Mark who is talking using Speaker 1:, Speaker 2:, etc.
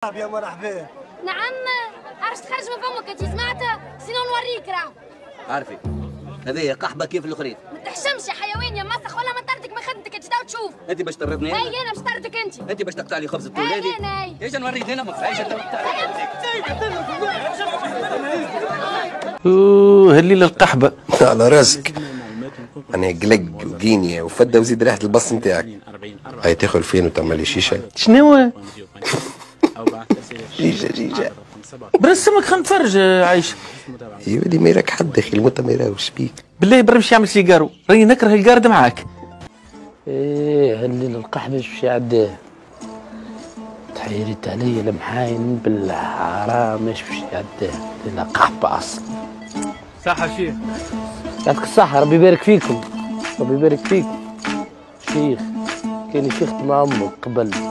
Speaker 1: يا مرحبا.
Speaker 2: نعم، عرفت تخرج من فمك انت سمعت؟ سينو نوريك راه.
Speaker 3: عارفي هذه قحبه كيف الاخرين.
Speaker 2: ما تحشمش يا حيوان يا مسخ ولا ما طردك من خدمتك انت تو تشوف.
Speaker 3: انت باش تطردني؟
Speaker 2: اي انا باش طردك انت.
Speaker 3: انت باش تقطع لي خبز الطول هذه؟
Speaker 2: اي انا اي.
Speaker 3: ايش نوريك هنا ما فيهاش
Speaker 4: هالليله القحبه
Speaker 5: على راسك. انا قلق وقينيا وفده وزيد ريحه البص نتاعك. هاي تاخذ فين وتعمل لي شيشه؟
Speaker 4: شنو؟
Speaker 5: جيجه
Speaker 4: برسمك خلينا نتفرج عايشه.
Speaker 5: يا ولدي ما يراك حد اخي الموت ما يراوش بيك.
Speaker 4: بالله برمش يعمل سيجارو راني نكره القارد معاك.
Speaker 6: ايه هالليله القحبه باش يعداه. تحيرت عليا المحاين بالحرام ايش باش يعداه. ليله قحبه اصلا.
Speaker 4: صحه شيخ.
Speaker 6: يعطيك الصحه ربي يبارك فيكم. ربي يبارك فيكم. شيخ كان شيخت مع امك قبل.